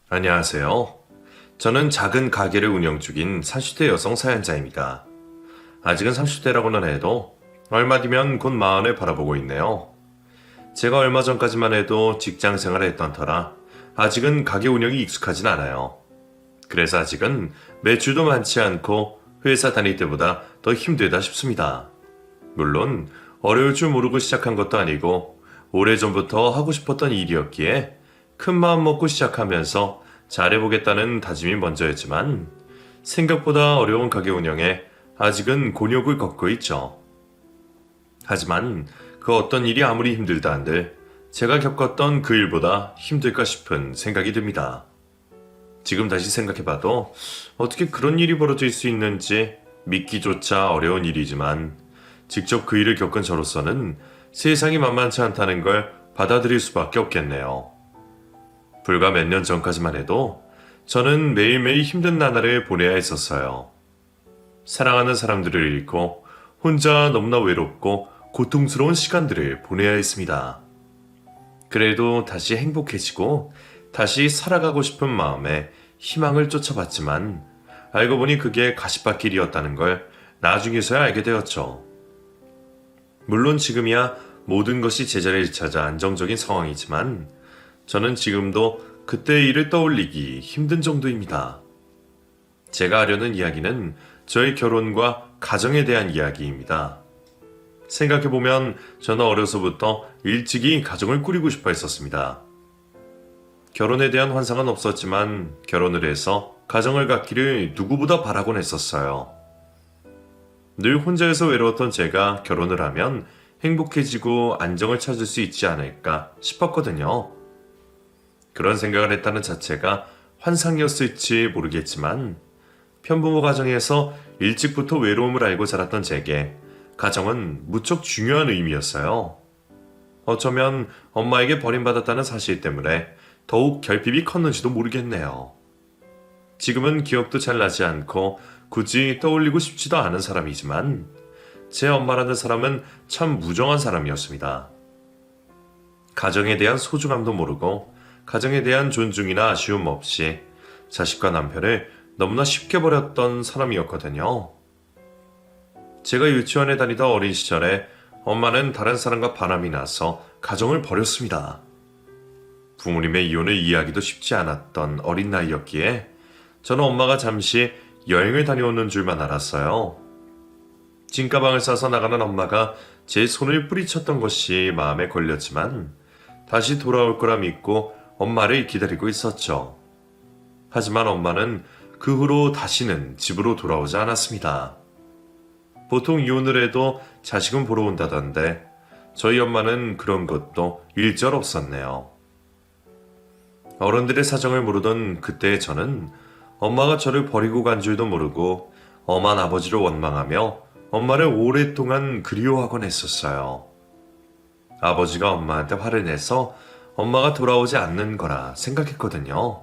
안녕하세요. 저는 작은 가게를 운영 중인 40대 여성 사연자입니다. 아직은 30대라고는 해도 얼마 뒤면 곧 40을 바라보고 있네요. 제가 얼마 전까지만 해도 직장 생활을 했던 터라 아직은 가게 운영이 익숙하진 않아요. 그래서 아직은 매출도 많지 않고 회사 다닐 때보다 더 힘들다 싶습니다. 물론 어려울 줄 모르고 시작한 것도 아니고 오래전부터 하고 싶었던 일이었기에 큰 마음 먹고 시작하면서 잘해보겠다는 다짐이 먼저였지만 생각보다 어려운 가게 운영에 아직은 곤욕을 겪고 있죠. 하지만 그 어떤 일이 아무리 힘들다 한들 제가 겪었던 그 일보다 힘들까 싶은 생각이 듭니다. 지금 다시 생각해봐도 어떻게 그런 일이 벌어질 수 있는지 믿기조차 어려운 일이지만 직접 그 일을 겪은 저로서는 세상이 만만치 않다는 걸 받아들일 수밖에 없겠네요. 불과 몇 년 전까지만 해도 저는 매일매일 힘든 나날을 보내야 했었어요. 사랑하는 사람들을 잃고 혼자 너무나 외롭고 고통스러운 시간들을 보내야 했습니다. 그래도 다시 행복해지고 다시 살아가고 싶은 마음에 희망을 쫓아봤지만 알고 보니 그게 가시밭길이었다는 걸 나중에서야 알게 되었죠. 물론 지금이야 모든 것이 제자리를 찾아 안정적인 상황이지만 저는 지금도 그때의 일을 떠올리기 힘든 정도입니다. 제가 하려는 이야기는 저의 결혼과 가정에 대한 이야기입니다. 생각해보면 저는 어려서부터 일찍이 가정을 꾸리고 싶어 했었습니다. 결혼에 대한 환상은 없었지만 결혼을 해서 가정을 갖기를 누구보다 바라곤 했었어요. 늘 혼자여서 외로웠던 제가 결혼을 하면 행복해지고 안정을 찾을 수 있지 않을까 싶었거든요. 그런 생각을 했다는 자체가 환상이었을지 모르겠지만 편부모 가정에서 일찍부터 외로움을 알고 자랐던 제게 가정은 무척 중요한 의미였어요. 어쩌면 엄마에게 버림받았다는 사실 때문에 더욱 결핍이 컸는지도 모르겠네요. 지금은 기억도 잘 나지 않고 굳이 떠올리고 싶지도 않은 사람이지만 제 엄마라는 사람은 참 무정한 사람이었습니다. 가정에 대한 소중함도 모르고 가정에 대한 존중이나 아쉬움 없이 자식과 남편을 너무나 쉽게 버렸던 사람이었거든요. 제가 유치원에 다니던 어린 시절에 엄마는 다른 사람과 바람이 나서 가정을 버렸습니다. 부모님의 이혼을 이해하기도 쉽지 않았던 어린 나이였기에 저는 엄마가 잠시 여행을 다녀오는 줄만 알았어요. 진가방을 싸서 나가는 엄마가 제 손을 뿌리쳤던 것이 마음에 걸렸지만 다시 돌아올 거라 믿고 엄마를 기다리고 있었죠. 하지만 엄마는 그 후로 다시는 집으로 돌아오지 않았습니다. 보통 이혼을 해도 자식은 보러 온다던데 저희 엄마는 그런 것도 일절 없었네요. 어른들의 사정을 모르던 그때의 저는 엄마가 저를 버리고 간 줄도 모르고 엄한 아버지를 원망하며 엄마를 오랫동안 그리워하곤 했었어요. 아버지가 엄마한테 화를 내서 엄마가 돌아오지 않는 거라 생각했거든요.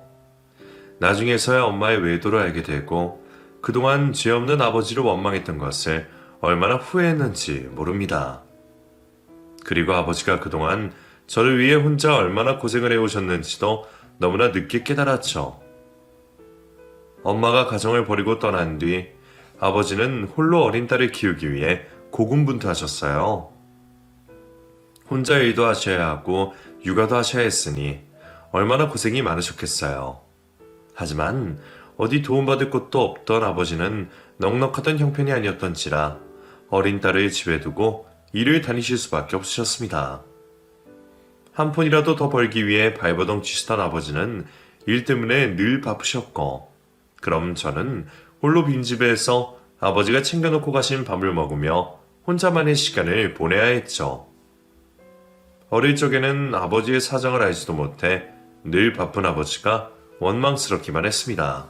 나중에서야 엄마의 외도를 알게 되고 그동안 죄 없는 아버지를 원망했던 것을 얼마나 후회했는지 모릅니다. 그리고 아버지가 그동안 저를 위해 혼자 얼마나 고생을 해오셨는지도 너무나 늦게 깨달았죠. 엄마가 가정을 버리고 떠난 뒤 아버지는 홀로 어린 딸을 키우기 위해 고군분투하셨어요. 혼자 일도 하셔야 하고 육아도 하셔야 했으니 얼마나 고생이 많으셨겠어요. 하지만 어디 도움받을 곳도 없던 아버지는 넉넉하던 형편이 아니었던지라 어린 딸을 집에 두고 일을 다니실 수밖에 없으셨습니다. 한 푼이라도 더 벌기 위해 발버둥 치시던 아버지는 일 때문에 늘 바쁘셨고 그럼 저는 홀로 빈집에서 아버지가 챙겨놓고 가신 밥을 먹으며 혼자만의 시간을 보내야 했죠. 어릴 적에는 아버지의 사정을 알지도 못해 늘 바쁜 아버지가 원망스럽기만 했습니다.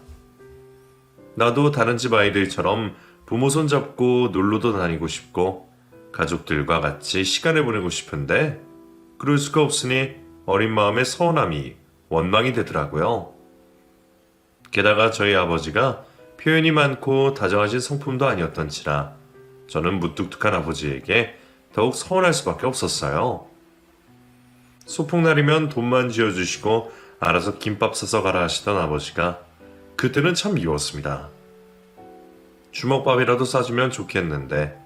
나도 다른 집 아이들처럼 부모 손잡고 놀러도 다니고 싶고 가족들과 같이 시간을 보내고 싶은데 그럴 수가 없으니 어린 마음에 서운함이 원망이 되더라고요. 게다가 저희 아버지가 표현이 많고 다정하신 성품도 아니었던지라 저는 무뚝뚝한 아버지에게 더욱 서운할 수밖에 없었어요. 소풍날이면 돈만 쥐어주시고 알아서 김밥 싸서 가라 하시던 아버지가 그때는 참 미웠습니다. 주먹밥이라도 싸주면 좋겠는데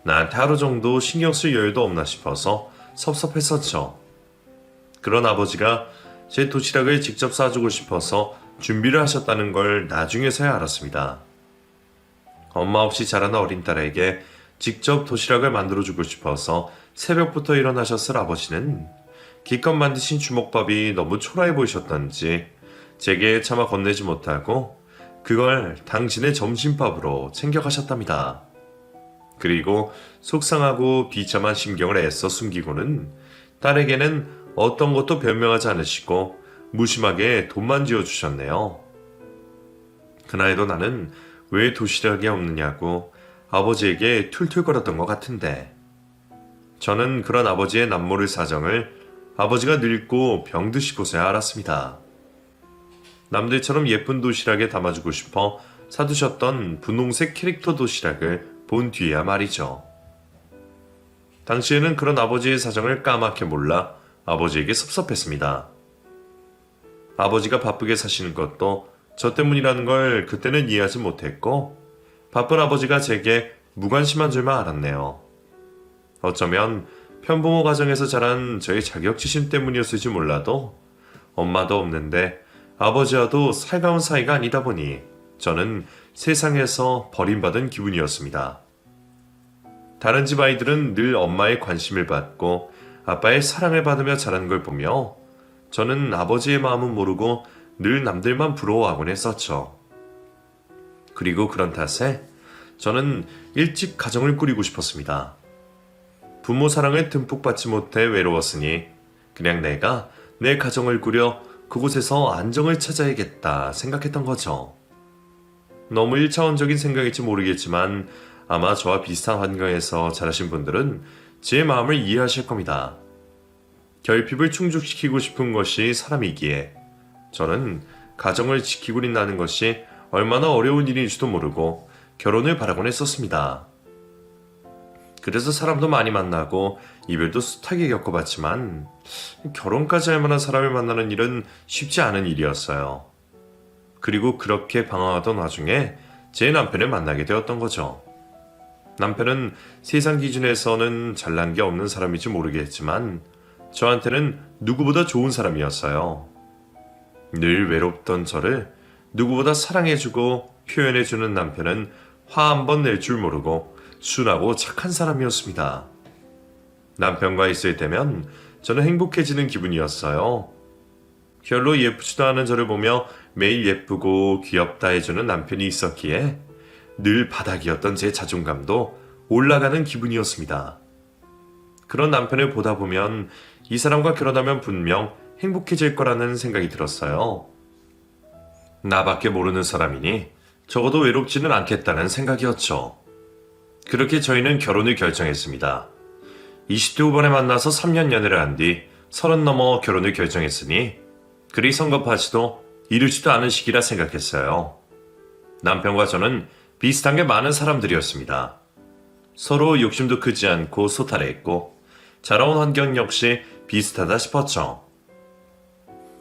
나한테 하루 정도 신경 쓸 여유도 없나 싶어서 섭섭했었죠. 그런 아버지가 제 도시락을 직접 싸주고 싶어서 준비를 하셨다는 걸 나중에서야 알았습니다. 엄마 없이 자란 어린 딸에게 직접 도시락을 만들어주고 싶어서 새벽부터 일어나셨을 아버지는 기껏 만드신 주먹밥이 너무 초라해 보이셨던지 제게 차마 건네지 못하고 그걸 당신의 점심밥으로 챙겨가셨답니다. 그리고 속상하고 비참한 심경을 애써 숨기고는 딸에게는 어떤 것도 변명하지 않으시고 무심하게 돈만 지어주셨네요. 그날도 나는 왜 도시락이 없느냐고 아버지에게 툴툴거렸던 것 같은데 저는 그런 아버지의 남모를 사정을 아버지가 늙고 병드시고서야 알았습니다. 남들처럼 예쁜 도시락에 담아주고 싶어 사두셨던 분홍색 캐릭터 도시락을 본 뒤에야 말이죠. 당시에는 그런 아버지의 사정을 까맣게 몰라 아버지에게 섭섭했습니다. 아버지가 바쁘게 사시는 것도 저 때문이라는 걸 그때는 이해하지 못했고 바쁜 아버지가 제게 무관심한 줄만 알았네요. 어쩌면 편부모 가정에서 자란 저의 자격지심 때문이었을지 몰라도 엄마도 없는데 아버지와도 살가운 사이가 아니다 보니 저는 세상에서 버림받은 기분이었습니다. 다른 집 아이들은 늘 엄마의 관심을 받고 아빠의 사랑을 받으며 자란 걸 보며 저는 아버지의 마음은 모르고 늘 남들만 부러워하곤 했었죠. 그리고 그런 탓에 저는 일찍 가정을 꾸리고 싶었습니다. 부모 사랑을 듬뿍 받지 못해 외로웠으니 그냥 내가 내 가정을 꾸려 그곳에서 안정을 찾아야겠다 생각했던 거죠. 너무 1차원적인 생각일지 모르겠지만 아마 저와 비슷한 환경에서 자라신 분들은 제 마음을 이해하실 겁니다. 결핍을 충족시키고 싶은 것이 사람이기에 저는 가정을 지키고 있다는 것이 얼마나 어려운 일인지도 모르고 결혼을 바라곤 했었습니다. 그래서 사람도 많이 만나고 이별도 숱하게 겪어봤지만 결혼까지 할 만한 사람을 만나는 일은 쉽지 않은 일이었어요. 그리고 그렇게 방황하던 와중에 제 남편을 만나게 되었던 거죠. 남편은 세상 기준에서는 잘난 게 없는 사람인지 모르겠지만 저한테는 누구보다 좋은 사람이었어요. 늘 외롭던 저를 누구보다 사랑해주고 표현해주는 남편은 화 한 번 낼 줄 모르고 순하고 착한 사람이었습니다. 남편과 있을 때면 저는 행복해지는 기분이었어요. 별로 예쁘지도 않은 저를 보며 매일 예쁘고 귀엽다 해주는 남편이 있었기에 늘 바닥이었던 제 자존감도 올라가는 기분이었습니다. 그런 남편을 보다 보면 이 사람과 결혼하면 분명 행복해질 거라는 생각이 들었어요. 나밖에 모르는 사람이니 적어도 외롭지는 않겠다는 생각이었죠. 그렇게 저희는 결혼을 결정했습니다. 20대 후반에 만나서 3년 연애를 한 뒤 30 넘어 결혼을 결정했으니 그리 성급하지도 이르지도 않은 시기라 생각했어요. 남편과 저는 비슷한 게 많은 사람들이었습니다. 서로 욕심도 크지 않고 소탈했고 자라온 환경 역시 비슷하다 싶었죠.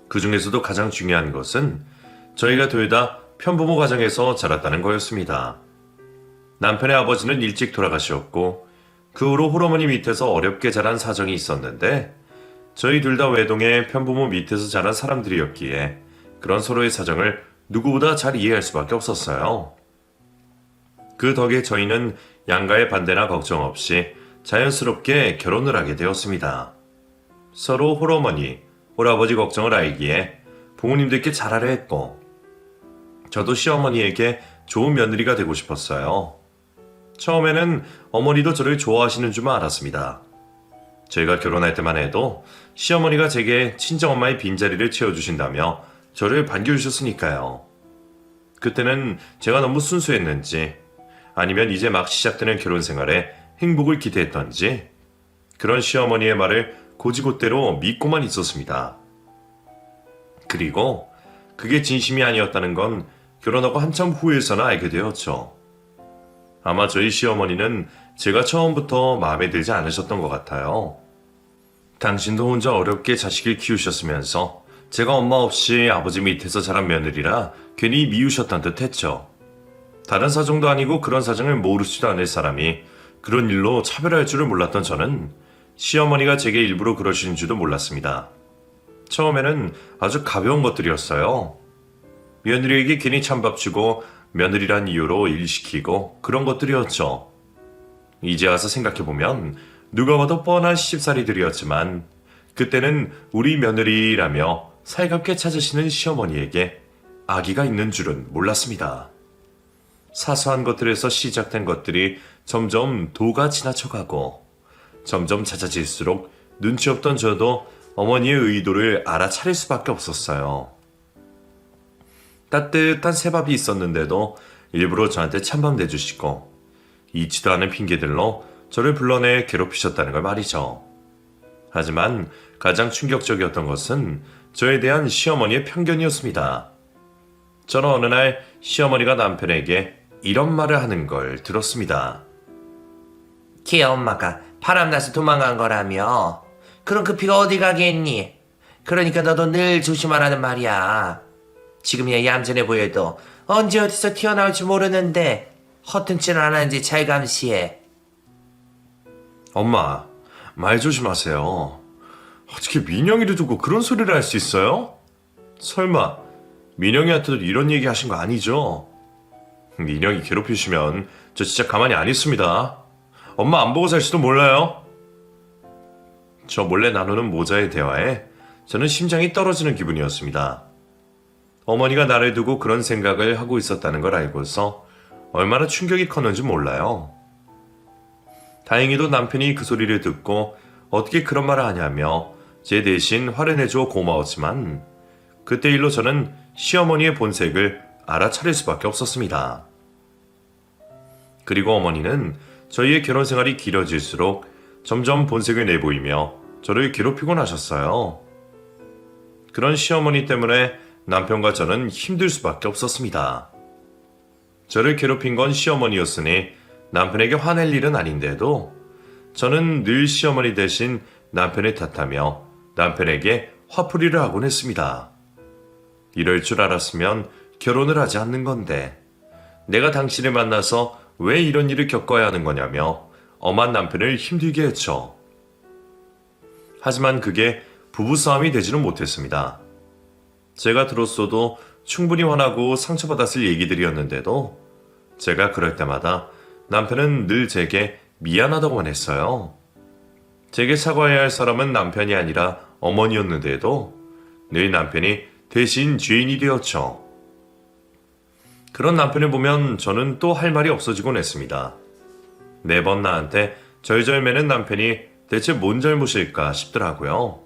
그 중에서도 가장 중요한 것은 저희가 둘 다 편부모 가정에서 자랐다는 거였습니다. 남편의 아버지는 일찍 돌아가셨고 그 후로 홀어머니 밑에서 어렵게 자란 사정이 있었는데 저희 둘 다 외동의 편부모 밑에서 자란 사람들이었기에 그런 서로의 사정을 누구보다 잘 이해할 수밖에 없었어요. 그 덕에 저희는 양가의 반대나 걱정 없이 자연스럽게 결혼을 하게 되었습니다. 서로 홀어머니, 홀아버지 걱정을 알기에 부모님들께 잘하려 했고 저도 시어머니에게 좋은 며느리가 되고 싶었어요. 처음에는 어머니도 저를 좋아하시는 줄만 알았습니다. 저희가 결혼할 때만 해도 시어머니가 제게 친정엄마의 빈자리를 채워주신다며 저를 반겨주셨으니까요. 그때는 제가 너무 순수했는지 아니면 이제 막 시작되는 결혼 생활에 행복을 기대했던지 그런 시어머니의 말을 고지곳대로 믿고만 있었습니다. 그리고 그게 진심이 아니었다는 건 결혼하고 한참 후에서나 알게 되었죠. 아마 저희 시어머니는 제가 처음부터 마음에 들지 않으셨던 것 같아요. 당신도 혼자 어렵게 자식을 키우셨으면서 제가 엄마 없이 아버지 밑에서 자란 며느리라 괜히 미우셨단 듯 했죠. 다른 사정도 아니고 그런 사정을 모르지도 않을 사람이 그런 일로 차별할 줄을 몰랐던 저는 시어머니가 제게 일부러 그러시는 줄도 몰랐습니다. 처음에는 아주 가벼운 것들이었어요. 며느리에게 괜히 찬밥 주고 며느리란 이유로 일 시키고 그런 것들이었죠. 이제 와서 생각해보면 누가 봐도 뻔한 시집살이들이었지만 그때는 우리 며느리라며 살갑게 찾으시는 시어머니에게 아기가 있는 줄은 몰랐습니다. 사소한 것들에서 시작된 것들이 점점 도가 지나쳐가고 점점 잦아질수록 눈치 없던 저도 어머니의 의도를 알아차릴 수밖에 없었어요. 따뜻한 새밥이 있었는데도 일부러 저한테 찬밥 내주시고 잊지도 않은 핑계들로 저를 불러내 괴롭히셨다는 걸 말이죠. 하지만 가장 충격적이었던 것은 저에 대한 시어머니의 편견이었습니다. 저는 어느 날 시어머니가 남편에게 이런 말을 하는 걸 들었습니다. 걔 엄마가 바람나서 도망간 거라며. 그럼 그 피가 어디 가겠니? 그러니까 너도 늘 조심하라는 말이야. 지금이야 얌전해 보여도 언제 어디서 튀어나올지 모르는데 허튼짓을 안 하는지 잘 감시해. 엄마, 말 조심하세요. 어떻게 민영이를 두고 그런 소리를 할 수 있어요? 설마 민영이한테도 이런 얘기 하신 거 아니죠? 민영이 괴롭히시면 저 진짜 가만히 안 있습니다. 엄마 안 보고 살지도 몰라요. 저 몰래 나누는 모자의 대화에 저는 심장이 떨어지는 기분이었습니다. 어머니가 나를 두고 그런 생각을 하고 있었다는 걸 알고서 얼마나 충격이 컸는지 몰라요. 다행히도 남편이 그 소리를 듣고 어떻게 그런 말을 하냐며 제 대신 화를 내줘 고마웠지만 그때 일로 저는 시어머니의 본색을 알아차릴 수밖에 없었습니다. 그리고 어머니는 저희의 결혼 생활이 길어질수록 점점 본색을 내보이며 저를 괴롭히곤 하셨어요. 그런 시어머니 때문에 남편과 저는 힘들 수밖에 없었습니다. 저를 괴롭힌 건 시어머니였으니 남편에게 화낼 일은 아닌데도 저는 늘 시어머니 대신 남편을 탓하며 남편에게 화풀이를 하곤 했습니다. 이럴 줄 알았으면 결혼을 하지 않는 건데 내가 당신을 만나서 왜 이런 일을 겪어야 하는 거냐며 엄한 남편을 힘들게 했죠. 하지만 그게 부부싸움이 되지는 못했습니다. 제가 들었어도 충분히 화나고 상처받았을 얘기들이었는데도 제가 그럴 때마다 남편은 늘 제게 미안하다고만 했어요. 제게 사과해야 할 사람은 남편이 아니라 어머니였는데도 늘 남편이 대신 죄인이 되었죠. 그런 남편을 보면 저는 또 할 말이 없어지곤 했습니다. 매번 나한테 절절매는 남편이 대체 뭔 잘못일까 싶더라고요.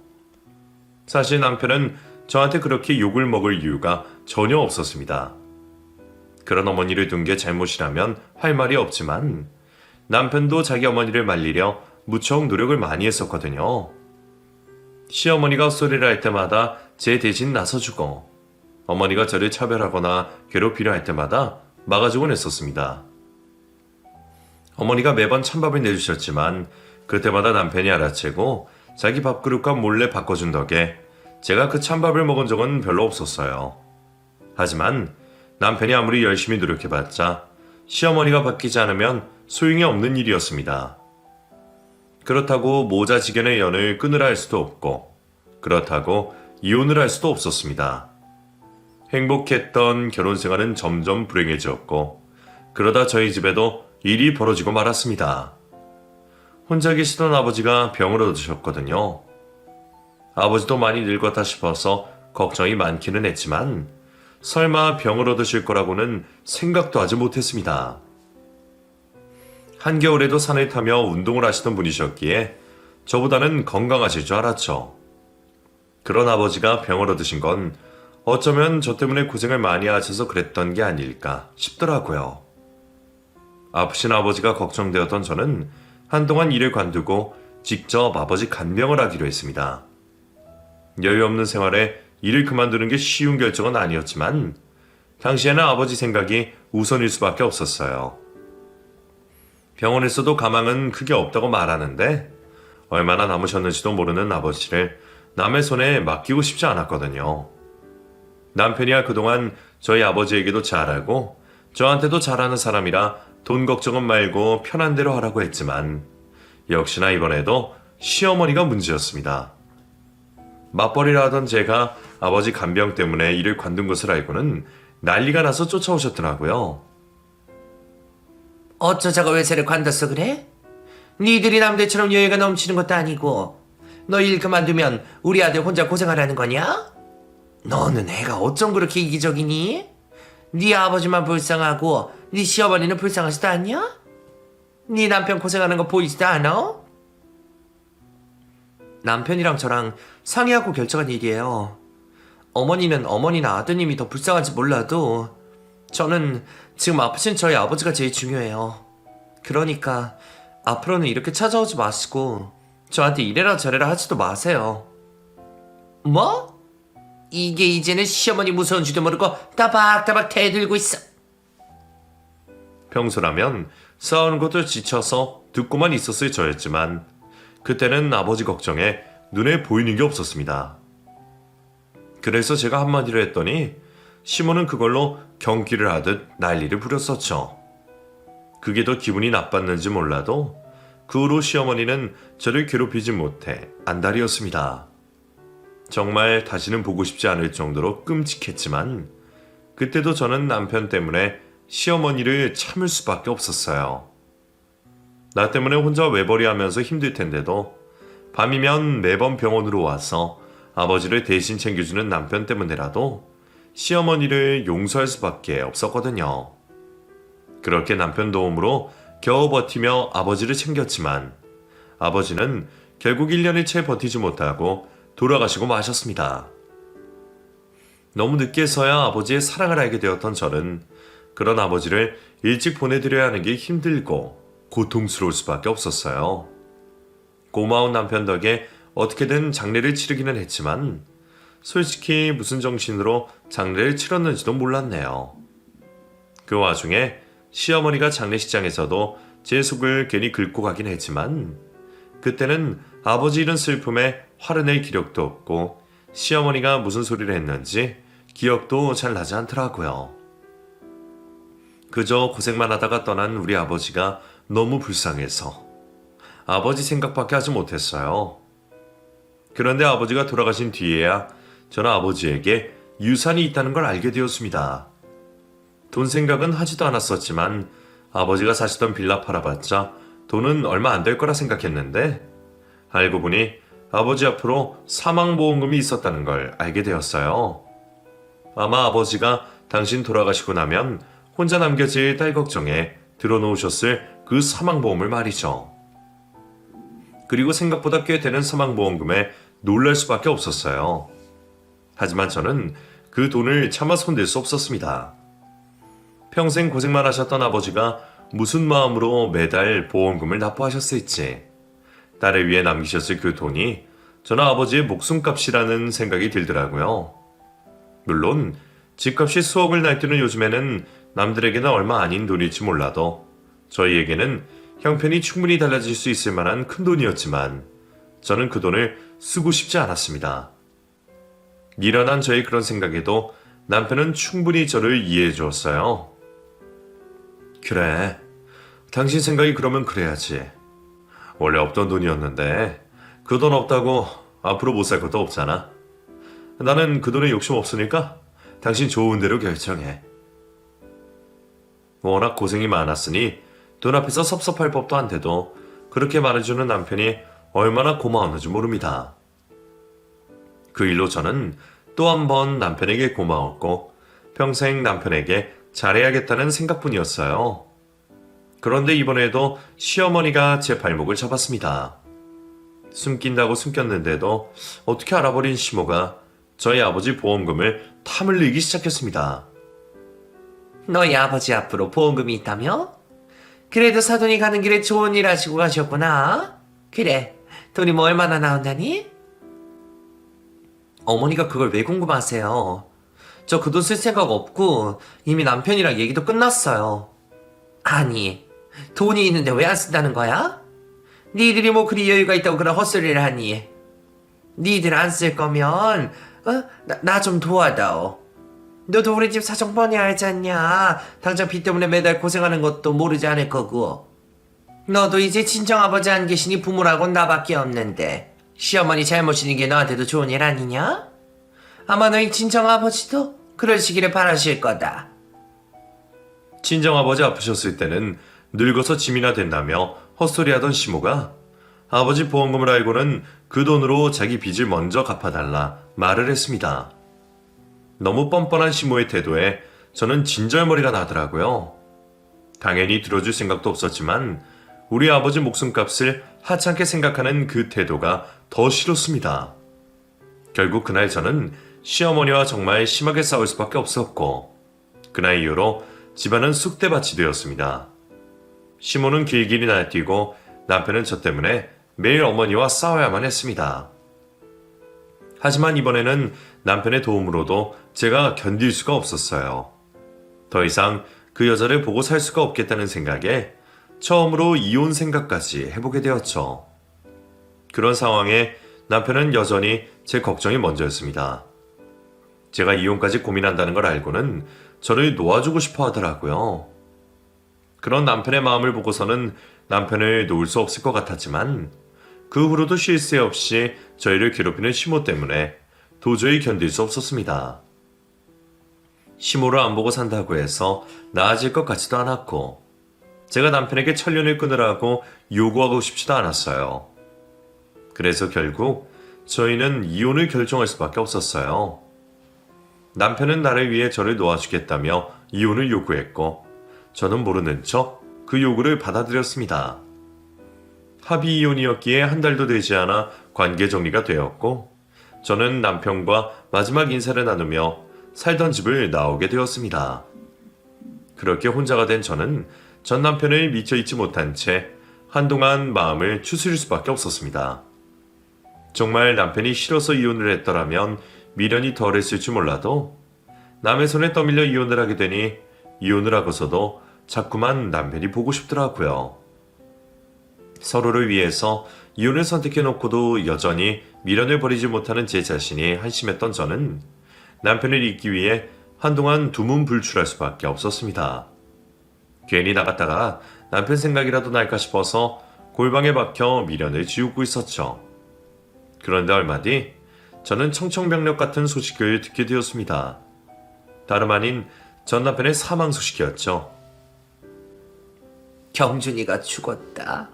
사실 남편은 저한테 그렇게 욕을 먹을 이유가 전혀 없었습니다. 그런 어머니를 둔 게 잘못이라면 할 말이 없지만 남편도 자기 어머니를 말리려 무척 노력을 많이 했었거든요. 시어머니가 헛소리를 할 때마다 제 대신 나서주고 어머니가 저를 차별하거나 괴롭히려 할 때마다 막아주곤 했었습니다. 어머니가 매번 찬밥을 내주셨지만 그때마다 남편이 알아채고 자기 밥그릇과 몰래 바꿔준 덕에 제가 그 찬밥을 먹은 적은 별로 없었어요. 하지만 남편이 아무리 열심히 노력해봤자 시어머니가 바뀌지 않으면 소용이 없는 일이었습니다. 그렇다고 모자지견의 연을 끊으라 할 수도 없고 그렇다고 이혼을 할 수도 없었습니다. 행복했던 결혼생활은 점점 불행해졌고 그러다 저희 집에도 일이 벌어지고 말았습니다. 혼자 계시던 아버지가 병을 얻으셨거든요. 아버지도 많이 늙었다 싶어서 걱정이 많기는 했지만 설마 병을 얻으실 거라고는 생각도 하지 못했습니다. 한겨울에도 산을 타며 운동을 하시던 분이셨기에 저보다는 건강하실 줄 알았죠. 그런 아버지가 병을 얻으신 건 어쩌면 저 때문에 고생을 많이 하셔서 그랬던 게 아닐까 싶더라고요. 아프신 아버지가 걱정되었던 저는 한동안 일을 관두고 직접 아버지 간병을 하기로 했습니다. 여유 없는 생활에 일을 그만두는 게 쉬운 결정은 아니었지만 당시에는 아버지 생각이 우선일 수밖에 없었어요. 병원에서도 가망은 크게 없다고 말하는데 얼마나 남으셨는지도 모르는 아버지를 남의 손에 맡기고 싶지 않았거든요. 남편이야 그동안 저희 아버지에게도 잘하고 저한테도 잘하는 사람이라 돈 걱정은 말고 편한 대로 하라고 했지만 역시나 이번에도 시어머니가 문제였습니다. 맞벌이라 하던 제가 아버지 간병 때문에 일을 관둔 것을 알고는 난리가 나서 쫓아오셨더라고요. 어쩌자가 회사를 관뒀어 그래? 니들이 남들처럼 여유가 넘치는 것도 아니고 너 일 그만두면 우리 아들 혼자 고생하라는 거냐? 너는 애가 어쩜 그렇게 이기적이니? 네 아버지만 불쌍하고 네 시어머니는 불쌍하지도 않냐? 네 남편 고생하는 거 보이지도 않아? 남편이랑 저랑 상의하고 결정한 일이에요. 어머니는 어머니나 아드님이 더 불쌍한지 몰라도 저는 지금 아프신 저희 아버지가 제일 중요해요. 그러니까 앞으로는 이렇게 찾아오지 마시고 저한테 이래라 저래라 하지도 마세요. 뭐? 이게 이제는 시어머니 무서운지도 모르고 따박따박 대들고 있어. 평소라면 싸우는 것도 지쳐서 듣고만 있었을 저였지만 그때는 아버지 걱정에 눈에 보이는 게 없었습니다. 그래서 제가 한마디를 했더니 시모는 그걸로 경기를 하듯 난리를 부렸었죠. 그게 더 기분이 나빴는지 몰라도 그 후로 시어머니는 저를 괴롭히지 못해 안달이었습니다. 정말 다시는 보고 싶지 않을 정도로 끔찍했지만 그때도 저는 남편 때문에 시어머니를 참을 수밖에 없었어요. 나 때문에 혼자 외벌이하면서 힘들 텐데도 밤이면 매번 병원으로 와서 아버지를 대신 챙겨주는 남편 때문에라도 시어머니를 용서할 수밖에 없었거든요. 그렇게 남편 도움으로 겨우 버티며 아버지를 챙겼지만 아버지는 결국 1년을 채 버티지 못하고 돌아가시고 마셨습니다. 너무 늦게서야 아버지의 사랑을 알게 되었던 저는 그런 아버지를 일찍 보내드려야 하는 게 힘들고 고통스러울 수밖에 없었어요. 고마운 남편 덕에 어떻게든 장례를 치르기는 했지만 솔직히 무슨 정신으로 장례를 치렀는지도 몰랐네요. 그 와중에 시어머니가 장례식장에서도 제 속을 괜히 긁고 가긴 했지만 그때는 아버지 잃은 슬픔에 화를 낼 기력도 없고 시어머니가 무슨 소리를 했는지 기억도 잘 나지 않더라고요. 그저 고생만 하다가 떠난 우리 아버지가 너무 불쌍해서 아버지 생각밖에 하지 못했어요. 그런데 아버지가 돌아가신 뒤에야 저는 아버지에게 유산이 있다는 걸 알게 되었습니다. 돈 생각은 하지도 않았었지만 아버지가 사시던 빌라 팔아봤자 돈은 얼마 안 될 거라 생각했는데 알고 보니 아버지 앞으로 사망보험금이 있었다는 걸 알게 되었어요. 아마 아버지가 당신 돌아가시고 나면 혼자 남겨질 딸 걱정에 들어놓으셨을 그 사망보험을 말이죠. 그리고 생각보다 꽤 되는 사망보험금에 놀랄 수밖에 없었어요. 하지만 저는 그 돈을 차마 손댈 수 없었습니다. 평생 고생만 하셨던 아버지가 무슨 마음으로 매달 보험금을 납부하셨을지, 딸을 위해 남기셨을 그 돈이 저는 아버지의 목숨값이라는 생각이 들더라고요. 물론 집값이 수억을 날뛰는 요즘에는 남들에게는 얼마 아닌 돈일지 몰라도 저희에게는 형편이 충분히 달라질 수 있을 만한 큰 돈이었지만 저는 그 돈을 쓰고 싶지 않았습니다. 미련한 저의 그런 생각에도 남편은 충분히 저를 이해해 주었어요. 그래, 당신 생각이 그러면 그래야지. 원래 없던 돈이었는데 그 돈 없다고 앞으로 못 살 것도 없잖아. 나는 그 돈에 욕심 없으니까 당신 좋은 대로 결정해. 워낙 고생이 많았으니 돈 앞에서 섭섭할 법도 한데도 그렇게 말해주는 남편이 얼마나 고마웠는지 모릅니다. 그 일로 저는 또 한 번 남편에게 고마웠고 평생 남편에게 잘해야겠다는 생각뿐이었어요. 그런데 이번에도 시어머니가 제 발목을 잡았습니다. 숨긴다고 숨겼는데도 어떻게 알아버린 시모가 저희 아버지 보험금을 탐을 내기 시작했습니다. 너희 아버지 앞으로 보험금이 있다며? 그래도 사돈이 가는 길에 좋은 일 하시고 가셨구나. 그래, 돈이 뭐 얼마나 나온다니? 어머니가 그걸 왜 궁금하세요? 저 그 돈 쓸 생각 없고 이미 남편이랑 얘기도 끝났어요. 아니, 돈이 있는데 왜 안 쓴다는 거야? 니들이 뭐 그리 여유가 있다고 그런 헛소리를 하니? 니들 안 쓸 거면 나 좀 도와다오. 너도 우리 집 사정 뻔히 알잖냐. 당장 빚 때문에 매달 고생하는 것도 모르지 않을 거고. 너도 이제 친정아버지 안 계시니 부모라곤 나밖에 없는데 시어머니 잘못이니 게 너한테도 좋은 일 아니냐? 아마 너희 친정아버지도 그러시기를 바라실 거다. 친정아버지 아프셨을 때는 늙어서 짐이나 된다며 헛소리하던 시모가 아버지 보험금을 알고는 그 돈으로 자기 빚을 먼저 갚아달라 말을 했습니다. 너무 뻔뻔한 시모의 태도에 저는 진절머리가 나더라고요. 당연히 들어줄 생각도 없었지만 우리 아버지 목숨값을 하찮게 생각하는 그 태도가 더 싫었습니다. 결국 그날 저는 시어머니와 정말 심하게 싸울 수밖에 없었고 그날 이후로 집안은 쑥대밭이 되었습니다. 시모는 길길이 날뛰고 남편은 저 때문에 매일 어머니와 싸워야만 했습니다. 하지만 이번에는 남편의 도움으로도 제가 견딜 수가 없었어요. 더 이상 그 여자를 보고 살 수가 없겠다는 생각에 처음으로 이혼 생각까지 해보게 되었죠. 그런 상황에 남편은 여전히 제 걱정이 먼저였습니다. 제가 이혼까지 고민한다는 걸 알고는 저를 놓아주고 싶어 하더라고요. 그런 남편의 마음을 보고서는 남편을 놓을 수 없을 것 같았지만 그 후로도 쉴 새 없이 저희를 괴롭히는 시모 때문에 도저히 견딜 수 없었습니다. 시모를 안 보고 산다고 해서 나아질 것 같지도 않았고 제가 남편에게 천년을 끊으라고 요구하고 싶지도 않았어요. 그래서 결국 저희는 이혼을 결정할 수밖에 없었어요. 남편은 나를 위해 저를 놓아주겠다며 이혼을 요구했고 저는 모르는 척 그 요구를 받아들였습니다. 합의 이혼이었기에 한 달도 되지 않아 관계 정리가 되었고 저는 남편과 마지막 인사를 나누며 살던 집을 나오게 되었습니다. 그렇게 혼자가 된 저는 전 남편을 미처 잊지 못한 채 한동안 마음을 추스릴 수밖에 없었습니다. 정말 남편이 싫어서 이혼을 했더라면 미련이 덜했을 줄 몰라도 남의 손에 떠밀려 이혼을 하게 되니 이혼을 하고서도 자꾸만 남편이 보고 싶더라고요. 서로를 위해서 이혼을 선택해놓고도 여전히 미련을 버리지 못하는 제 자신이 한심했던 저는 남편을 잊기 위해 한동안 두문불출할 수밖에 없었습니다. 괜히 나갔다가 남편 생각이라도 날까 싶어서 골방에 박혀 미련을 지우고 있었죠. 그런데 얼마 뒤 저는 청천벽력 같은 소식을 듣게 되었습니다. 다름 아닌 전 남편의 사망 소식이었죠. 경준이가 죽었다.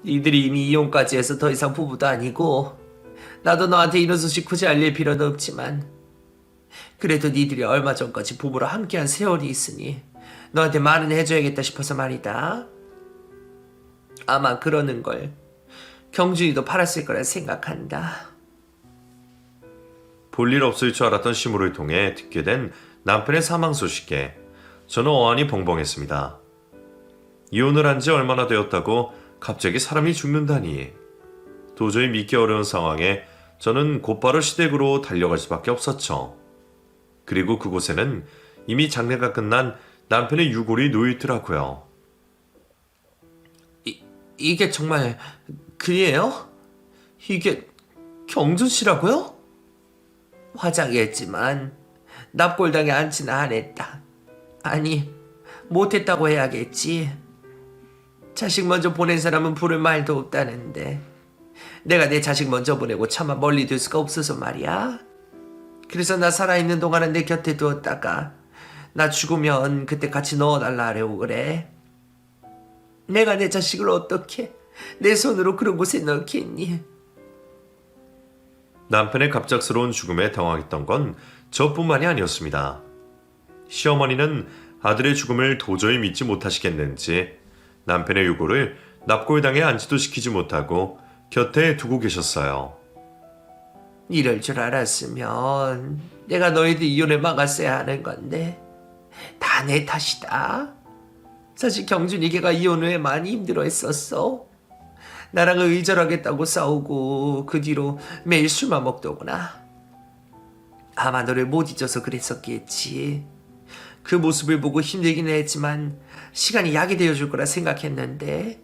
니들이 이미 이혼까지 해서 더 이상 부부도 아니고 나도 너한테 이런 소식 굳이 알릴 필요는 없지만 그래도 니들이 얼마 전까지 부부로 함께한 세월이 있으니 너한테 말은 해줘야겠다 싶어서 말이다. 아마 그러는 걸 경준이도 바랐을 거라 생각한다. 볼일 없을 줄 알았던 시모를 통해 듣게 된 남편의 사망 소식에 저는 어안이 벙벙했습니다. 이혼을 한 지 얼마나 되었다고 갑자기 사람이 죽는다니. 도저히 믿기 어려운 상황에 저는 곧바로 시댁으로 달려갈 수밖에 없었죠. 그리고 그곳에는 이미 장례가 끝난 남편의 유골이 놓여있더라고요. 이게 정말 그예요? 이게 경준 씨라고요? 화장했지만 납골당에 앉지는 않았다. 아니, 못했다고 해야겠지. 자식 먼저 보낸 사람은 부를 말도 없다는데 내가 내 자식 먼저 보내고 차마 멀리 둘 수가 없어서 말이야. 그래서 나 살아있는 동안은 내 곁에 두었다가 나 죽으면 그때 같이 넣어달라 하려고 그래. 내가 내 자식을 어떻게 내 손으로 그런 곳에 넣겠니? 남편의 갑작스러운 죽음에 당황했던 건 저뿐만이 아니었습니다. 시어머니는 아들의 죽음을 도저히 믿지 못하시겠는지 남편의 유골을 납골당에 안지도 시키지 못하고 곁에 두고 계셨어요. 이럴 줄 알았으면 내가 너희들 이혼을 막았어야 하는 건데 다 내 탓이다. 사실 경준이 걔가 이혼 후에 많이 힘들어했었어. 나랑 의절하겠다고 싸우고 그 뒤로 매일 술만 먹더구나. 아마 너를 못 잊어서 그랬었겠지. 그 모습을 보고 힘들기는 했지만 시간이 약이 되어줄 거라 생각했는데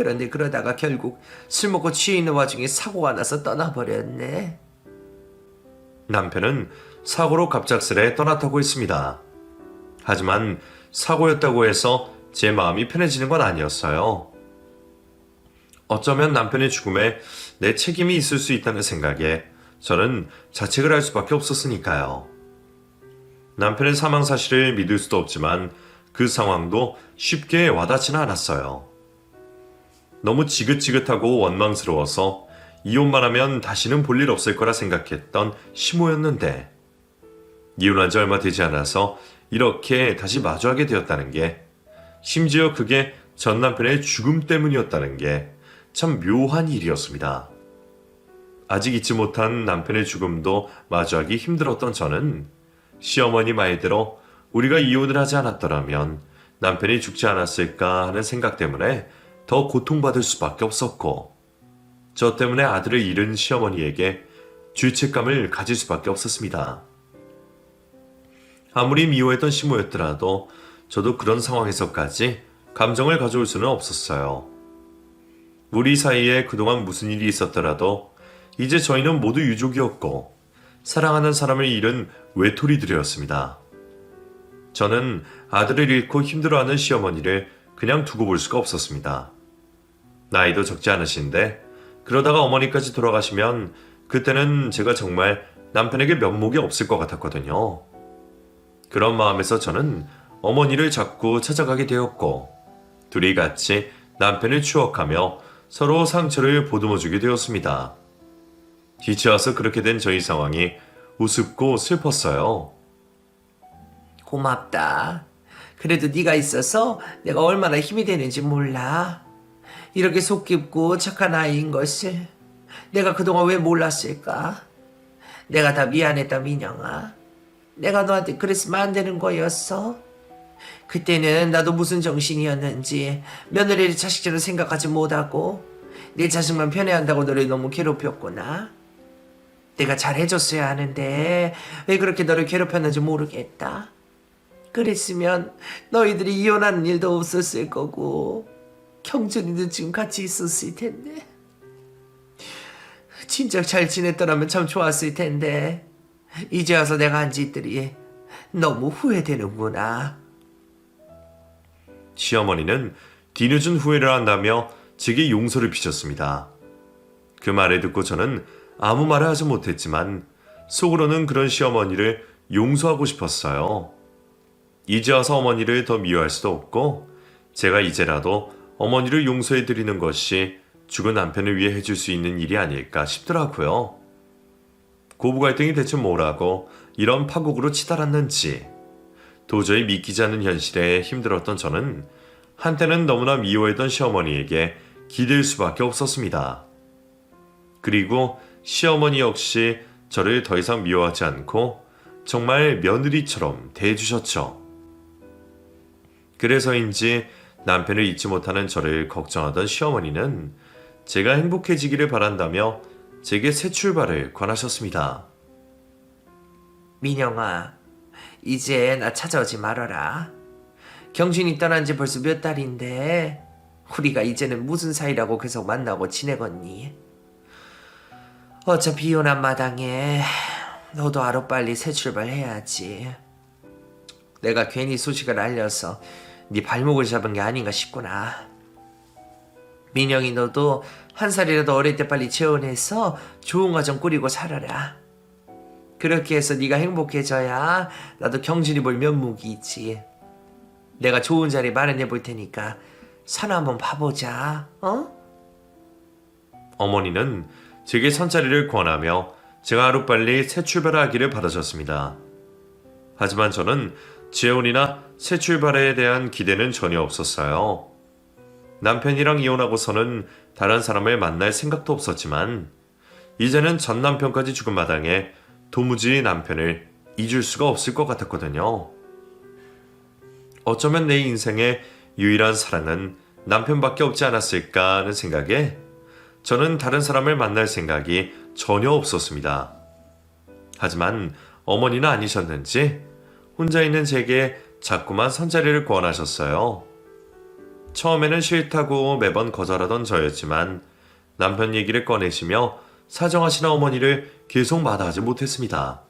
그런데 그러다가 결국 술 먹고 취해 있는 와중에 사고가 나서 떠나버렸네. 남편은 사고로 갑작스레 떠났다고 했습니다. 하지만 사고였다고 해서 제 마음이 편해지는 건 아니었어요. 어쩌면 남편의 죽음에 내 책임이 있을 수 있다는 생각에 저는 자책을 할 수밖에 없었으니까요. 남편의 사망 사실을 믿을 수도 없지만 그 상황도 쉽게 와닿지는 않았어요. 너무 지긋지긋하고 원망스러워서 이혼만 하면 다시는 볼 일 없을 거라 생각했던 시모였는데 이혼한 지 얼마 되지 않아서 이렇게 다시 마주하게 되었다는 게, 심지어 그게 전 남편의 죽음 때문이었다는 게 참 묘한 일이었습니다. 아직 잊지 못한 남편의 죽음도 마주하기 힘들었던 저는 시어머니 말대로 우리가 이혼을 하지 않았더라면 남편이 죽지 않았을까 하는 생각 때문에 더 고통받을 수밖에 없었고, 저 때문에 아들을 잃은 시어머니에게 죄책감을 가질 수밖에 없었습니다. 아무리 미워했던 시모였더라도 저도 그런 상황에서까지 감정을 가져올 수는 없었어요. 우리 사이에 그동안 무슨 일이 있었더라도 이제 저희는 모두 유족이었고 사랑하는 사람을 잃은 외톨이들이었습니다. 저는 아들을 잃고 힘들어하는 시어머니를 그냥 두고 볼 수가 없었습니다. 나이도 적지 않으신데 그러다가 어머니까지 돌아가시면 그때는 제가 정말 남편에게 면목이 없을 것 같았거든요. 그런 마음에서 저는 어머니를 자꾸 찾아가게 되었고, 둘이 같이 남편을 추억하며 서로 상처를 보듬어주게 되었습니다. 뒤치 와서 그렇게 된 저희 상황이 우습고 슬펐어요. 고맙다. 그래도 네가 있어서 내가 얼마나 힘이 되는지 몰라. 이렇게 속 깊고 착한 아이인 것을 내가 그동안 왜 몰랐을까? 내가 다 미안했다, 민영아. 내가 너한테 그랬으면 안 되는 거였어. 그때는 나도 무슨 정신이었는지 며느리를 자식처럼 생각하지 못하고 내 자식만 편애한다고 너를 너무 괴롭혔구나. 내가 잘해줬어야 하는데 왜 그렇게 너를 괴롭혔는지 모르겠다. 그랬으면 너희들이 이혼하는 일도 없었을 거고 경준이도 지금 같이 있었을 텐데. 진작 잘 지냈더라면 참 좋았을 텐데 이제 와서 내가 한 짓들이 너무 후회되는구나. 시어머니는 뒤늦은 후회를 한다며 제게 용서를 비쳤습니다. 그 말을 듣고 저는 아무 말을 하지 못했지만 속으로는 그런 시어머니를 용서하고 싶었어요. 이제 와서 어머니를 더 미워할 수도 없고 제가 이제라도 어머니를 용서해 드리는 것이 죽은 남편을 위해 해줄 수 있는 일이 아닐까 싶더라고요. 고부 갈등이 대체 뭐라고 이런 파국으로 치달았는지 도저히 믿기지 않는 현실에 힘들었던 저는 한때는 너무나 미워했던 시어머니에게 기댈 수밖에 없었습니다. 그리고 시어머니 역시 저를 더 이상 미워하지 않고 정말 며느리처럼 대해주셨죠. 그래서인지 남편을 잊지 못하는 저를 걱정하던 시어머니는 제가 행복해지기를 바란다며 제게 새 출발을 권하셨습니다. 민영아, 이제 나 찾아오지 말아라. 경준이 떠난 지 벌써 몇 달인데 우리가 이제는 무슨 사이라고 계속 만나고 지내겠니? 어차피 이혼한 마당에 너도 하루빨리 새 출발해야지. 내가 괜히 소식을 알려서 네 발목을 잡은 게 아닌가 싶구나. 민영이 너도 한 살이라도 어릴 때 빨리 재혼해서 좋은 가정 꾸리고 살아라. 그렇게 해서 네가 행복해져야 나도 경준이 볼 면목이 있지. 내가 좋은 자리 마련해 볼 테니까 산 한번 봐보자. 어? 어머니는 제게 선자리를 권하며 제가 하루빨리 새 출발하기를 바라셨습니다. 하지만 저는 재혼이나 새 출발에 대한 기대는 전혀 없었어요. 남편이랑 이혼하고서는 다른 사람을 만날 생각도 없었지만 이제는 전 남편까지 죽은 마당에 도무지 남편을 잊을 수가 없을 것 같았거든요. 어쩌면 내 인생의 유일한 사랑은 남편밖에 없지 않았을까 하는 생각에 저는 다른 사람을 만날 생각이 전혀 없었습니다. 하지만 어머니는 아니셨는지 혼자 있는 제게 자꾸만 선자리를 권하셨어요. 처음에는 싫다고 매번 거절하던 저였지만 남편 얘기를 꺼내시며 사정하시는 어머니를 계속 마다하지 못했습니다.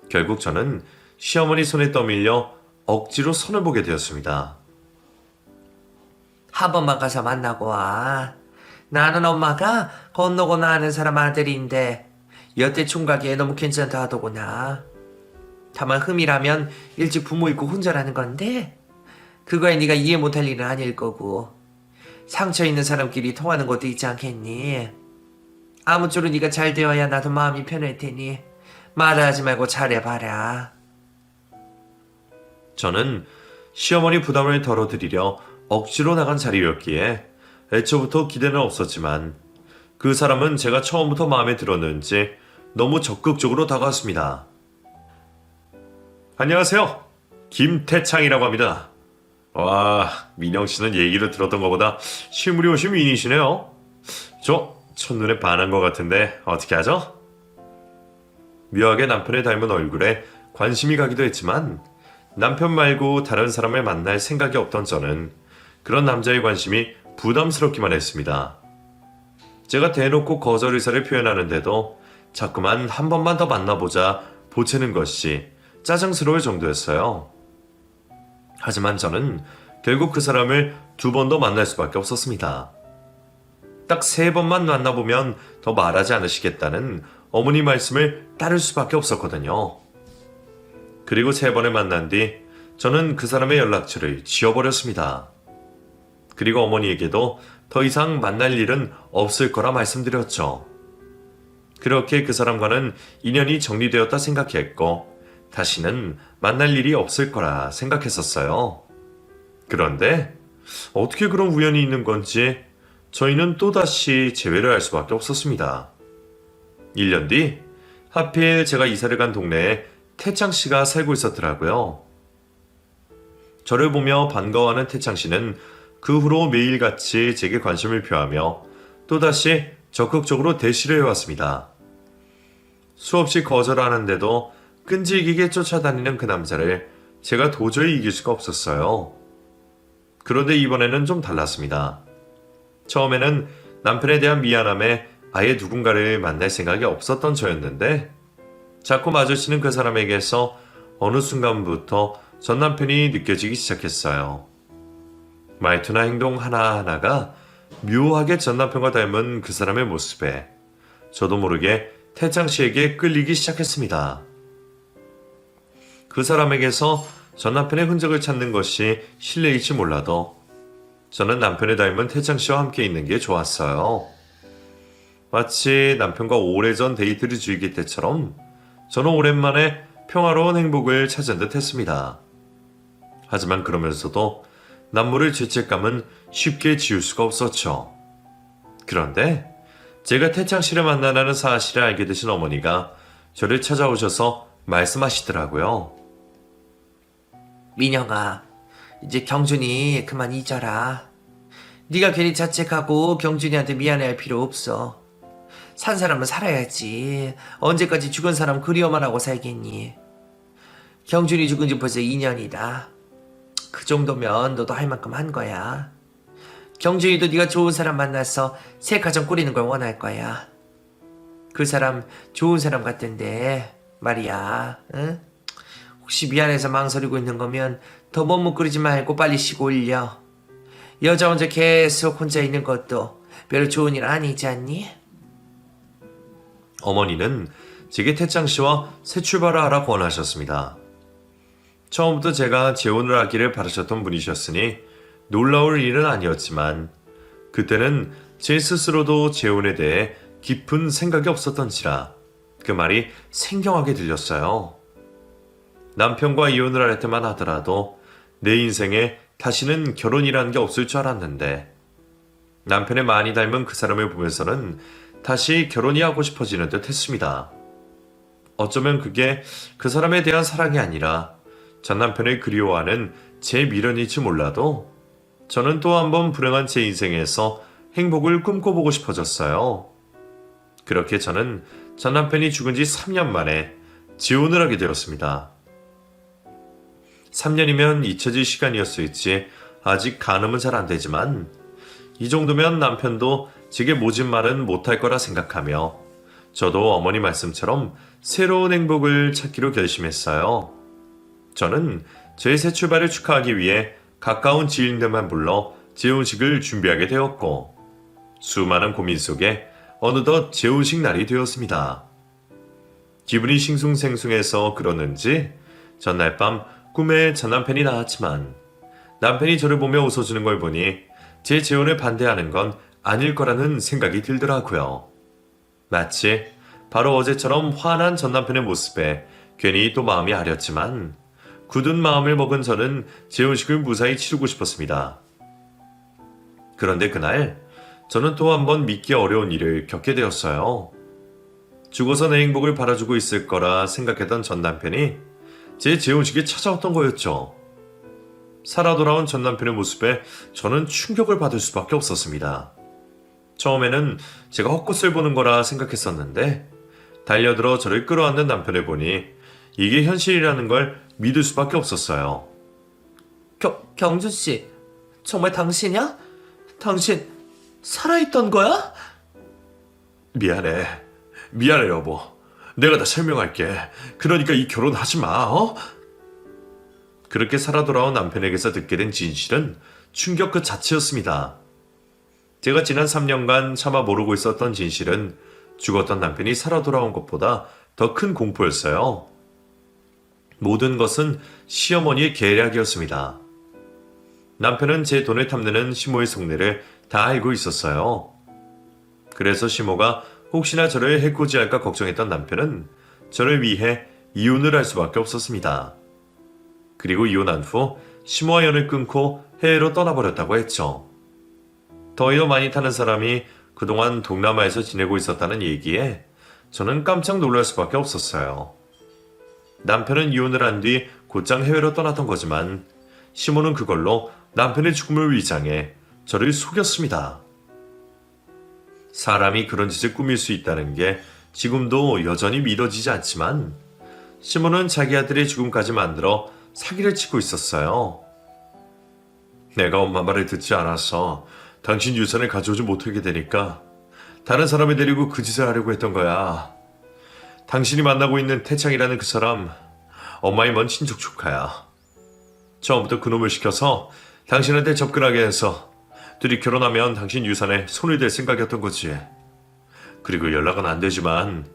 결국 저는 시어머니 손에 떠밀려 억지로 선을 보게 되었습니다. 한 번만 가서 만나고 와. 나는 엄마가 건너건너 아는 사람 아들인데 여태 총각이 너무 괜찮다 하더구나. 다만 흠이라면 일찍 부모 잃고 혼자라는 건데 그거에 네가 이해 못할 일은 아닐 거고 상처 있는 사람끼리 통하는 것도 있지 않겠니? 아무쪼록 네가 잘 되어야 나도 마음이 편할 테니 말하지 말고 잘해봐라. 저는 시어머니 부담을 덜어드리려 억지로 나간 자리였기에 애초부터 기대는 없었지만 그 사람은 제가 처음부터 마음에 들었는지 너무 적극적으로 다가왔습니다. 안녕하세요. 김태창이라고 합니다. 와, 민영씨는 얘기를 들었던 것보다 실물이 훨씬 미인이시네요. 저 첫눈에 반한 것 같은데 어떻게 하죠? 묘하게 남편을 닮은 얼굴에 관심이 가기도 했지만 남편 말고 다른 사람을 만날 생각이 없던 저는 그런 남자의 관심이 부담스럽기만 했습니다. 제가 대놓고 거절 의사를 표현하는데도 자꾸만 한 번만 더 만나보자 보채는 것이 짜증스러울 정도였어요. 하지만 저는 결국 그 사람을 2번 더 만날 수밖에 없었습니다. 딱 3번만 만나보면 더 말하지 않으시겠다는 어머니 말씀을 따를 수밖에 없었거든요. 그리고 3번을 만난 뒤 저는 그 사람의 연락처를 지워버렸습니다. 그리고 어머니에게도 더 이상 만날 일은 없을 거라 말씀드렸죠. 그렇게 그 사람과는 인연이 정리되었다 생각했고 다시는 만날 일이 없을 거라 생각했었어요. 그런데 어떻게 그런 우연이 있는 건지 저희는 또다시 재회를 할 수밖에 없었습니다. 1년 뒤 하필 제가 이사를 간 동네에 태창 씨가 살고 있었더라고요. 저를 보며 반가워하는 태창 씨는 그 후로 매일같이 제게 관심을 표하며 또다시 적극적으로 대시를 해왔습니다. 수없이 거절하는데도 끈질기게 쫓아다니는 그 남자를 제가 도저히 이길 수가 없었어요. 그런데 이번에는 좀 달랐습니다. 처음에는 남편에 대한 미안함에 아예 누군가를 만날 생각이 없었던 저였는데 자꾸 마주치는 그 사람에게서 어느 순간부터 전 남편이 느껴지기 시작했어요. 말투나 행동 하나하나가 묘하게 전 남편과 닮은 그 사람의 모습에 저도 모르게 태창 씨에게 끌리기 시작했습니다. 그 사람에게서 전 남편의 흔적을 찾는 것이 실례일지 몰라도 저는 남편을 닮은 태창 씨와 함께 있는 게 좋았어요. 마치 남편과 오래전 데이트를 즐길 때처럼 저는 오랜만에 평화로운 행복을 찾은 듯 했습니다. 하지만 그러면서도 남모를 죄책감은 쉽게 지울 수가 없었죠. 그런데 제가 태창 씨를 만나라는 사실을 알게 되신 어머니가 저를 찾아오셔서 말씀하시더라고요. 민영아, 이제 경준이 그만 잊어라. 네가 괜히 자책하고 경준이한테 미안해할 필요 없어. 산 사람은 살아야지. 언제까지 죽은 사람 그리워만 하고 살겠니? 경준이 죽은 지 벌써 2년이다. 그 정도면 너도 할 만큼 한 거야. 경준이도 네가 좋은 사람 만나서 새 가정 꾸리는 걸 원할 거야. 그 사람 좋은 사람 같던데 말이야. 응? 혹시 미안해서 망설이고 있는 거면 더 머뭇거리지 말고 빨리 쉬고 올려. 여자 혼자 계속 혼자 있는 것도 별로 좋은 일 아니지 않니? 어머니는 제게 태창 씨와 새 출발을 하라 권하셨습니다. 처음부터 제가 재혼을 하기를 바라셨던 분이셨으니 놀라울 일은 아니었지만 그때는 제 스스로도 재혼에 대해 깊은 생각이 없었던지라 그 말이 생경하게 들렸어요. 남편과 이혼을 할 때만 하더라도 내 인생에 다시는 결혼이라는 게 없을 줄 알았는데 남편의 많이 닮은 그 사람을 보면서는 다시 결혼이 하고 싶어지는 듯 했습니다. 어쩌면 그게 그 사람에 대한 사랑이 아니라 전 남편을 그리워하는 제 미련일지 몰라도 저는 또 한 번 불행한 제 인생에서 행복을 꿈꿔보고 싶어졌어요. 그렇게 저는 전 남편이 죽은 지 3년 만에 재혼을 하게 되었습니다. 3년이면 잊혀질 시간이었을지 아직 가늠은 잘 안 되지만 이 정도면 남편도 제게 모진 말은 못할 거라 생각하며 저도 어머니 말씀처럼 새로운 행복을 찾기로 결심했어요. 저는 제 새 출발을 축하하기 위해 가까운 지인들만 불러 재혼식을 준비하게 되었고 수많은 고민 속에 어느덧 재혼식 날이 되었습니다. 기분이 싱숭생숭해서 그러는지 전날 밤 꿈에 전 남편이 나왔지만 남편이 저를 보며 웃어주는 걸 보니 제 재혼을 반대하는 건 아닐 거라는 생각이 들더라고요. 마치 바로 어제처럼 화난 전 남편의 모습에 괜히 또 마음이 아렸지만 굳은 마음을 먹은 저는 재혼식을 무사히 치르고 싶었습니다. 그런데 그날 저는 또 한 번 믿기 어려운 일을 겪게 되었어요. 죽어서 내 행복을 바라주고 있을 거라 생각했던 전 남편이 제 재혼식에 찾아왔던 거였죠. 살아 돌아온 전 남편의 모습에 저는 충격을 받을 수밖에 없었습니다. 처음에는 제가 헛것을 보는 거라 생각했었는데 달려들어 저를 끌어안는 남편을 보니 이게 현실이라는 걸 믿을 수밖에 없었어요. 경준 씨, 정말 당신이야? 당신 살아있던 거야? 미안해 여보. 내가 다 설명할게. 그러니까 이 결혼 하지 마. 어? 그렇게 살아 돌아온 남편에게서 듣게 된 진실은 충격 그 자체였습니다. 제가 지난 3년간 차마 모르고 있었던 진실은 죽었던 남편이 살아 돌아온 것보다 더 큰 공포였어요. 모든 것은 시어머니의 계략이었습니다. 남편은 제 돈을 탐내는 시모의 속내를 다 알고 있었어요. 그래서 시모가 혹시나 저를 해코지할까 걱정했던 남편은 저를 위해 이혼을 할 수밖에 없었습니다. 그리고 이혼한 후 시모와 연을 끊고 해외로 떠나버렸다고 했죠. 더위도 많이 타는 사람이 그동안 동남아에서 지내고 있었다는 얘기에 저는 깜짝 놀랄 수밖에 없었어요. 남편은 이혼을 한 뒤 곧장 해외로 떠났던 거지만 시모는 그걸로 남편의 죽음을 위장해 저를 속였습니다. 사람이 그런 짓을 꾸밀 수 있다는 게 지금도 여전히 믿어지지 않지만 시모는 자기 아들의 죽음까지 만들어 사기를 치고 있었어요. 내가 엄마 말을 듣지 않아서 당신 유산을 가져오지 못하게 되니까 다른 사람을 데리고 그 짓을 하려고 했던 거야. 당신이 만나고 있는 태창이라는 그 사람 엄마의 먼 친척 조카야. 처음부터 그놈을 시켜서 당신한테 접근하게 해서 둘이 결혼하면 당신 유산에 손을 댈 생각이었던 거지. 그리고 연락은 안 되지만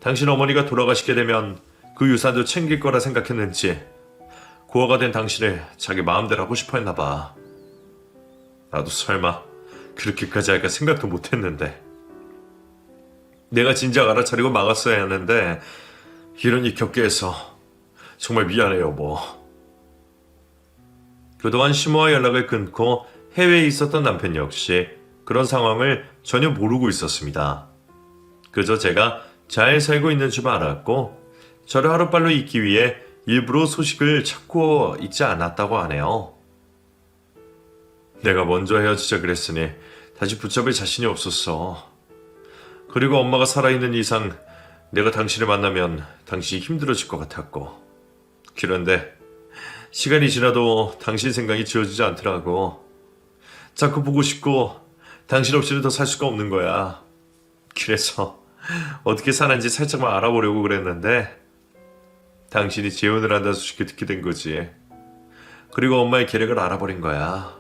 당신 어머니가 돌아가시게 되면 그 유산도 챙길 거라 생각했는지 고아가 된 당신을 자기 마음대로 하고 싶어 했나 봐. 나도 설마 그렇게까지 할까 생각도 못했는데 내가 진작 알아차리고 막았어야 했는데 이런 일 겪게 해서 정말 미안해요 여보. 그동안 시모와 연락을 끊고 해외에 있었던 남편 역시 그런 상황을 전혀 모르고 있었습니다. 그저 제가 잘 살고 있는 줄 알았고 저를 하루빨리 잊기 위해 일부러 소식을 찾고 있지 않았다고 하네요. 내가 먼저 헤어지자 그랬으니 다시 붙잡을 자신이 없었어. 그리고 엄마가 살아있는 이상 내가 당신을 만나면 당신이 힘들어질 것 같았고. 그런데 시간이 지나도 당신 생각이 지워지지 않더라고. 자꾸 보고 싶고 당신 없이는 더 살 수가 없는 거야. 그래서 어떻게 사는지 살짝만 알아보려고 그랬는데 당신이 재혼을 한다는 소식을 듣게 된 거지. 그리고 엄마의 계략을 알아버린 거야.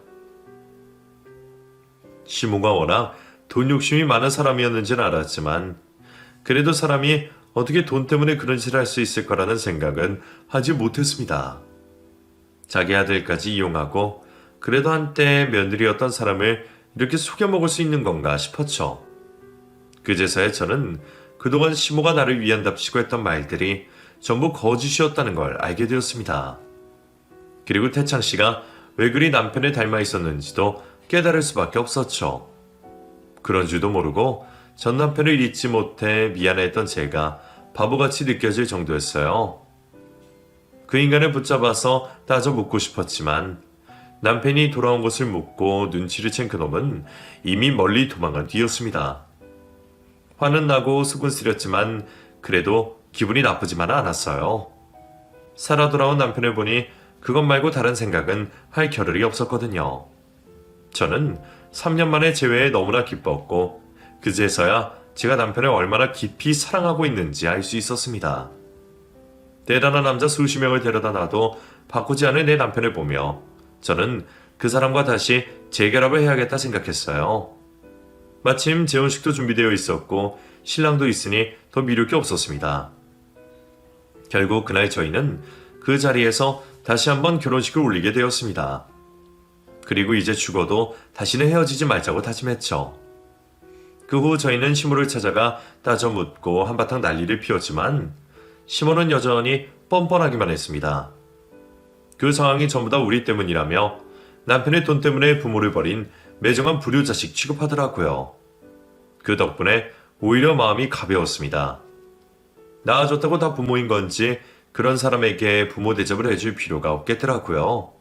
시모가 워낙 돈 욕심이 많은 사람이었는지는 알았지만 그래도 사람이 어떻게 돈 때문에 그런 짓을 할 수 있을 거라는 생각은 하지 못했습니다. 자기 아들까지 이용하고 그래도 한때 며느리였던 사람을 이렇게 속여먹을 수 있는 건가 싶었죠. 그제서야 저는 그동안 시모가 나를 위한답시고 했던 말들이 전부 거짓이었다는 걸 알게 되었습니다. 그리고 태창 씨가 왜 그리 남편을 닮아 있었는지도 깨달을 수밖에 없었죠. 그런 줄도 모르고 전 남편을 잊지 못해 미안했던 제가 바보같이 느껴질 정도였어요. 그 인간을 붙잡아서 따져 묻고 싶었지만 남편이 돌아온 것을 묻고 눈치를 챈 그놈은 이미 멀리 도망간 뒤였습니다. 화는 나고 속은 쓰렸지만 그래도 기분이 나쁘지만은 않았어요. 살아 돌아온 남편을 보니 그것 말고 다른 생각은 할 겨를이 없었거든요. 저는 3년 만에 재회에 너무나 기뻤고 그제서야 제가 남편을 얼마나 깊이 사랑하고 있는지 알 수 있었습니다. 대단한 남자 수십 명을 데려다 놔도 바꾸지 않은 내 남편을 보며 저는 그 사람과 다시 재결합을 해야겠다 생각했어요. 마침 재혼식도 준비되어 있었고 신랑도 있으니 더 미룰 게 없었습니다. 결국 그날 저희는 그 자리에서 다시 한번 결혼식을 올리게 되었습니다. 그리고 이제 죽어도 다시는 헤어지지 말자고 다짐했죠. 그 후 저희는 시모를 찾아가 따져 묻고 한바탕 난리를 피웠지만 시모는 여전히 뻔뻔하기만 했습니다. 그 상황이 전부 다 우리 때문이라며 남편의 돈 때문에 부모를 버린 매정한 불효자식 취급하더라고요. 그 덕분에 오히려 마음이 가벼웠습니다. 낳아줬다고 다 부모인 건지 그런 사람에게 부모 대접을 해줄 필요가 없겠더라고요.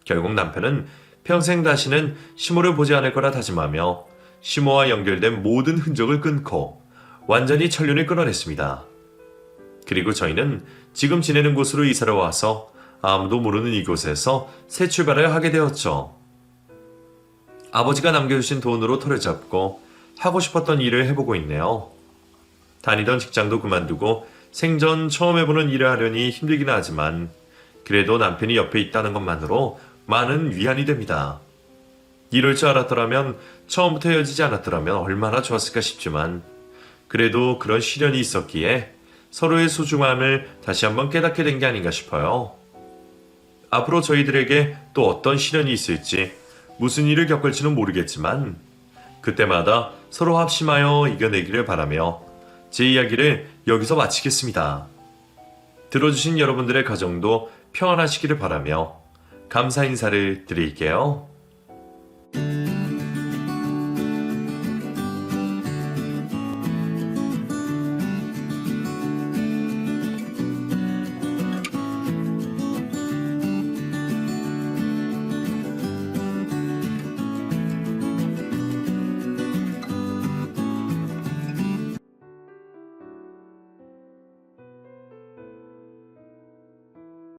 결국 남편은 평생 다시는 시모를 보지 않을 거라 다짐하며 시모와 연결된 모든 흔적을 끊고 완전히 천륜을 끊어냈습니다. 그리고 저희는 지금 지내는 곳으로 이사를 와서 아무도 모르는 이곳에서 새 출발을 하게 되었죠. 아버지가 남겨주신 돈으로 터를 잡고 하고 싶었던 일을 해보고 있네요. 다니던 직장도 그만두고 생전 처음 해보는 일을 하려니 힘들긴 하지만 그래도 남편이 옆에 있다는 것만으로 많은 위안이 됩니다. 이럴 줄 알았더라면 처음부터 헤어지지 않았더라면 얼마나 좋았을까 싶지만 그래도 그런 시련이 있었기에 서로의 소중함을 다시 한번 깨닫게 된 게 아닌가 싶어요. 앞으로 저희들에게 또 어떤 시련이 있을지 무슨 일을 겪을지는 모르겠지만 그때마다 서로 합심하여 이겨내기를 바라며 제 이야기를 여기서 마치겠습니다. 들어주신 여러분들의 가정도 평안하시기를 바라며 감사 인사를 드릴게요.